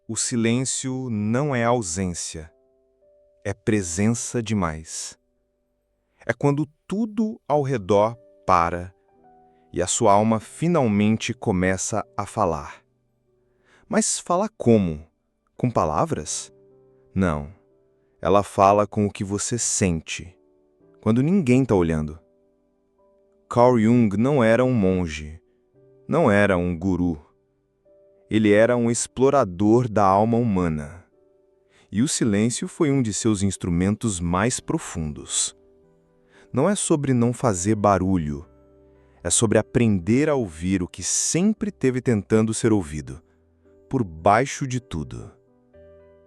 O silêncio não é ausência, é presença demais. É quando tudo ao redor para e a sua alma finalmente começa a falar. Mas fala como? Com palavras? Não. Ela fala com o que você sente, quando ninguém está olhando. Carl Jung não era um monge, não era um guru. Ele era um explorador da alma humana. E o silêncio foi um de seus instrumentos mais profundos. Não é sobre não fazer barulho, é sobre aprender a ouvir o que sempre teve tentando ser ouvido, por baixo de tudo.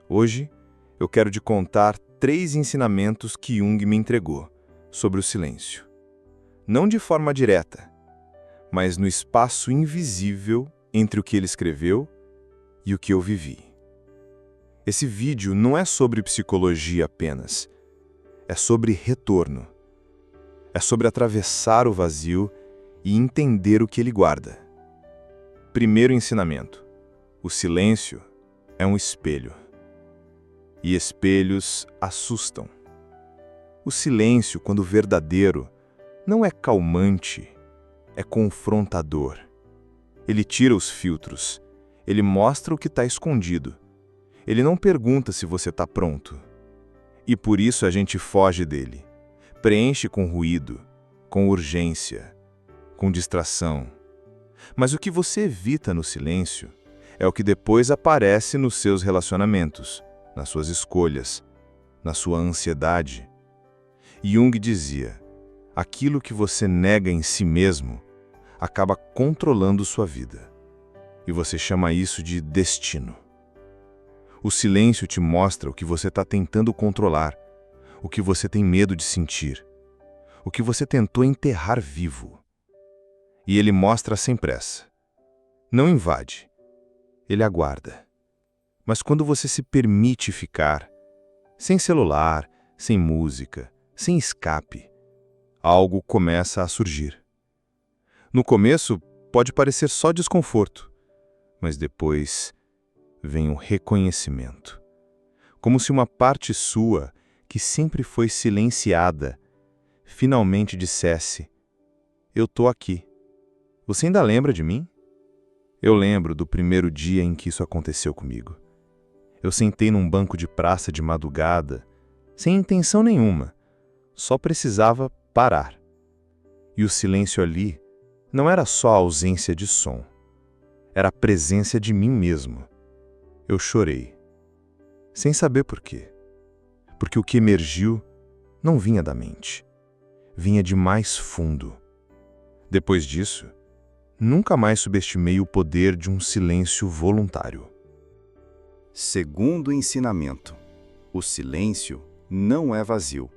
Hoje, eu quero te contar 3 ensinamentos que Jung me entregou sobre o silêncio. Não de forma direta, mas no espaço invisível entre o que ele escreveu e o que eu vivi. Esse vídeo não é sobre psicologia apenas, é sobre retorno. É sobre atravessar o vazio e entender o que ele guarda. Primeiro ensinamento: o silêncio é um espelho. E espelhos assustam. O silêncio, quando verdadeiro, não é calmante, é confrontador. Ele tira os filtros, ele mostra o que está escondido. Ele não pergunta se você está pronto. E por isso a gente foge dele. Preenche com ruído, com urgência, com distração. Mas o que você evita no silêncio é o que depois aparece nos seus relacionamentos, nas suas escolhas, na sua ansiedade. Jung dizia: aquilo que você nega em si mesmo acaba controlando sua vida. E você chama isso de destino. O silêncio te mostra o que você está tentando controlar, o que você tem medo de sentir, o que você tentou enterrar vivo. E ele mostra sem pressa. Não invade, ele aguarda. Mas quando você se permite ficar, sem celular, sem música, sem escape, algo começa a surgir. No começo, pode parecer só desconforto, mas depois vem o reconhecimento. Como se uma parte sua, que sempre foi silenciada, finalmente dissesse: eu tô aqui. Você ainda lembra de mim? Eu lembro do primeiro dia em que isso aconteceu comigo. Eu sentei num banco de praça de madrugada, sem intenção nenhuma, só precisava parar. E o silêncio ali não era só a ausência de som, era a presença de mim mesmo. Eu chorei, sem saber por quê. Porque o que emergiu não vinha da mente, vinha de mais fundo. Depois disso, nunca mais subestimei o poder de um silêncio voluntário. Segundo ensinamento: o silêncio não é vazio,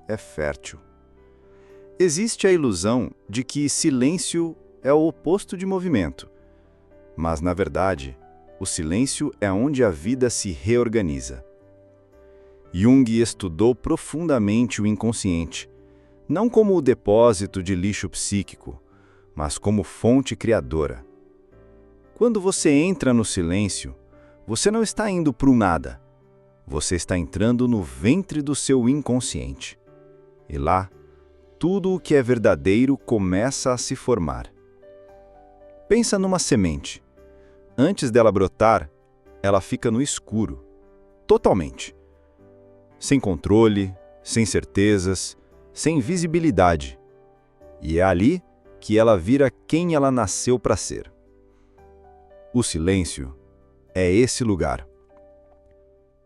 é fértil. Existe a ilusão de que silêncio é o oposto de movimento, mas, na verdade, o silêncio é onde a vida se reorganiza. Jung estudou profundamente o inconsciente, não como o depósito de lixo psíquico, mas como fonte criadora. Quando você entra no silêncio, você não está indo para o nada. Você está entrando no ventre do seu inconsciente. E lá, tudo o que é verdadeiro começa a se formar. Pensa numa semente. Antes dela brotar, ela fica no escuro, totalmente. Sem controle, sem certezas, sem visibilidade. E é ali que ela vira quem ela nasceu para ser. O silêncio é esse lugar.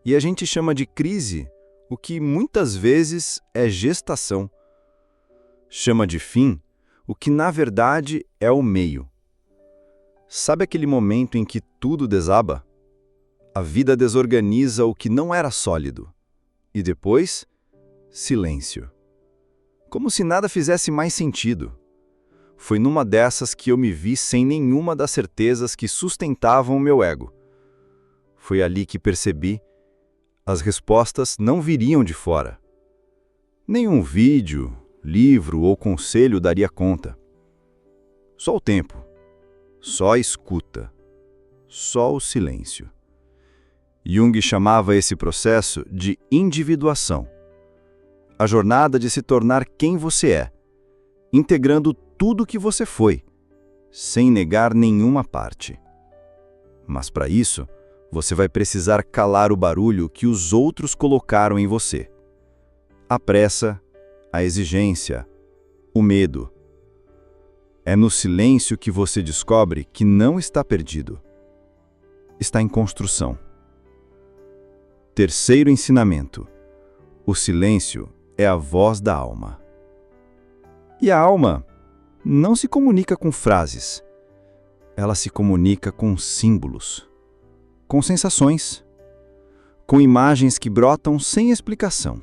E a gente chama de crise o que muitas vezes é gestação. Chama de fim o que na verdade é o meio. Sabe aquele momento em que tudo desaba? A vida desorganiza o que não era sólido. E depois, silêncio. Como se nada fizesse mais sentido. Foi numa dessas que eu me vi sem nenhuma das certezas que sustentavam o meu ego. Foi ali que percebi: as respostas não viriam de fora. Nenhum vídeo, livro ou conselho daria conta. Só o tempo, só a escuta, só o silêncio. Jung chamava esse processo de individuação. A jornada de se tornar quem você é, integrando tudo que você foi, sem negar nenhuma parte. Mas para isso, você vai precisar calar o barulho que os outros colocaram em você. A pressa, a exigência, o medo. É no silêncio que você descobre que não está perdido. Está em construção. Terceiro ensinamento. O silêncio é a voz da alma. E a alma não se comunica com frases. Ela se comunica com símbolos, com sensações, com imagens que brotam sem explicação.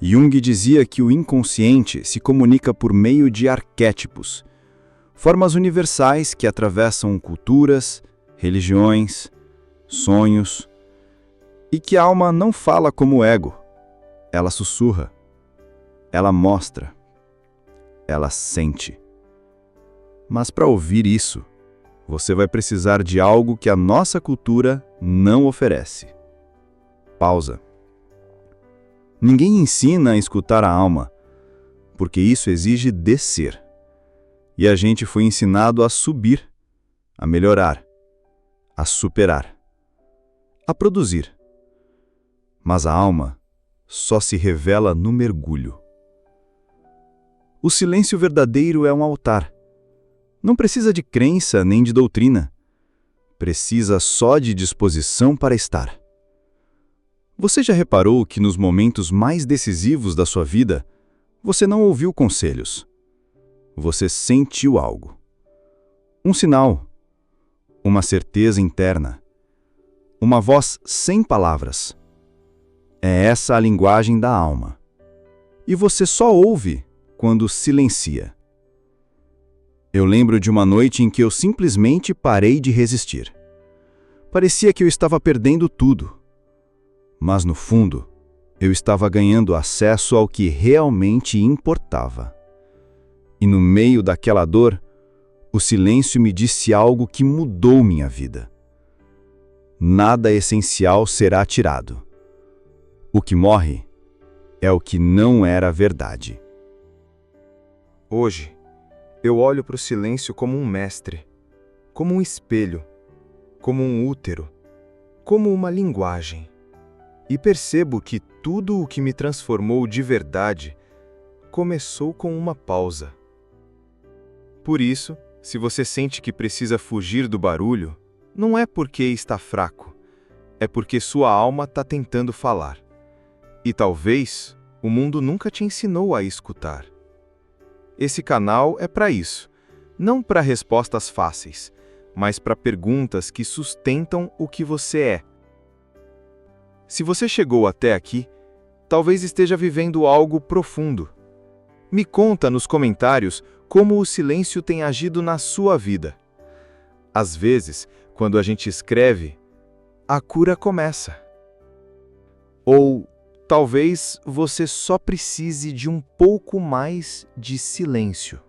Jung dizia que o inconsciente se comunica por meio de arquétipos, formas universais que atravessam culturas, religiões, sonhos, e que a alma não fala como o ego. Ela sussurra, ela mostra, ela sente. Mas para ouvir isso, você vai precisar de algo que a nossa cultura não oferece. Pausa. Ninguém ensina a escutar a alma, porque isso exige descer. E a gente foi ensinado a subir, a melhorar, a superar, a produzir. Mas a alma só se revela no mergulho. O silêncio verdadeiro é um altar. Não precisa de crença nem de doutrina. Precisa só de disposição para estar. Você já reparou que nos momentos mais decisivos da sua vida, você não ouviu conselhos? Você sentiu algo. Um sinal, uma certeza interna, uma voz sem palavras. É essa a linguagem da alma. E você só ouve quando silencia. Eu lembro de uma noite em que eu simplesmente parei de resistir. Parecia que eu estava perdendo tudo. Mas no fundo, eu estava ganhando acesso ao que realmente importava. E no meio daquela dor, o silêncio me disse algo que mudou minha vida. Nada essencial será tirado. O que morre é o que não era verdade. Hoje, eu olho para o silêncio como um mestre, como um espelho, como um útero, como uma linguagem. E percebo que tudo o que me transformou de verdade começou com uma pausa. Por isso, se você sente que precisa fugir do barulho, não é porque está fraco, é porque sua alma está tentando falar. E talvez o mundo nunca te ensinou a escutar. Esse canal é para isso, não para respostas fáceis, mas para perguntas que sustentam o que você é. Se você chegou até aqui, talvez esteja vivendo algo profundo. Me conta nos comentários como o silêncio tem agido na sua vida. Às vezes, quando a gente escreve, a cura começa. Ou talvez você só precise de um pouco mais de silêncio.